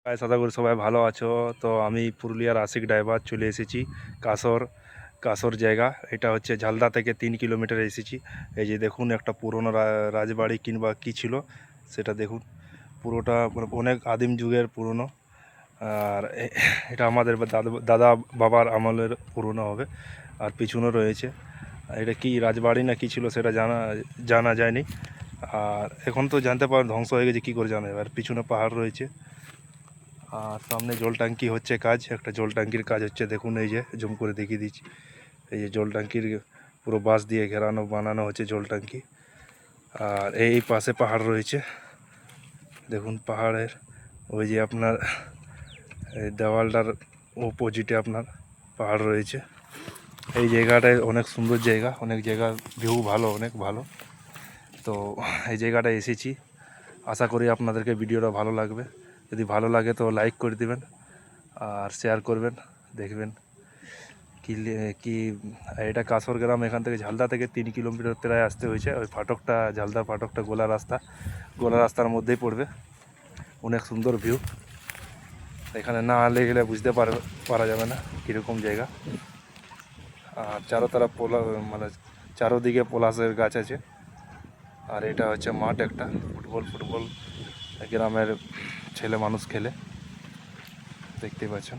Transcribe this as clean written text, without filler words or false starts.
আশা করি সবাই ভালো আছো। তো আমি পুরুলিয়ার আশিক ড্রাইভার চলে এসেছি কাসর। কাসর জায়গা এটা হচ্ছে ঝালদা থেকে 3 কিলোমিটার এসেছি। এই যে দেখুন একটা পুরনো রাজবাড়ি কিংবা কী ছিল সেটা দেখুন। পুরোটা মানে অনেক আদিম যুগের পুরনো। আর এটা আমাদের দাদা বাবার আমলের পুরনো হবে। আর পিছনে রয়েছে এটা কি রাজবাড়ি না কি ছিল সেটা জানা যায়নি। আর এখন তো জানতে পারেন ধ্বংস হয়ে গেছে, কী করে জানা যাবে। আর পিছনে পাহাড় রয়েছে। আর সামনে জল ট্যাঙ্কি হচ্ছে কাজ, একটা জল ট্যাঙ্কির কাজ হচ্ছে দেখুন। এই যে জুম করে দেখিয়ে দিচ্ছি, এই যে জল ট্যাঙ্কির পুরো বাঁশ দিয়ে ঘেরানো বানানো হচ্ছে জল ট্যাঙ্কি। আর এই পাশে পাহাড় রয়েছে দেখুন। পাহাড়ের ওই যে আপনার এই দেওয়ালটার অপোজিটে আপনার পাহাড় রয়েছে। এই জায়গাটায় অনেক সুন্দর জায়গা, অনেক জায়গা ভিউ ভালো, অনেক ভালো। তো এই জায়গাটায় এসেছি, আশা করি আপনাদেরকে ভিডিওটা ভালো লাগবে। যদি ভালো লাগে তো লাইক করে দিবেন আর শেয়ার করবেন, দেখবেন কি কি এটা কাসর গ্রাম। এখান থেকে ঝালদা থেকে 3 কিলোমিটার প্রায় আসতে হয়েছে। ওই ফাটকটা ঝালদা ফাটকটা গোলা রাস্তার মধ্যেই পড়বে। অনেক সুন্দর ভিউ, এখানে না আলে গেলে বুঝতে পারা যাবে না কীরকম জায়গা। আর মানে চারোদিকে পলাশের গাছ আছে। আর এটা হচ্ছে মাঠ, একটা ফুটবল গ্রামের ছেলে মানুষ খেলে, দেখতে পাচ্ছেন।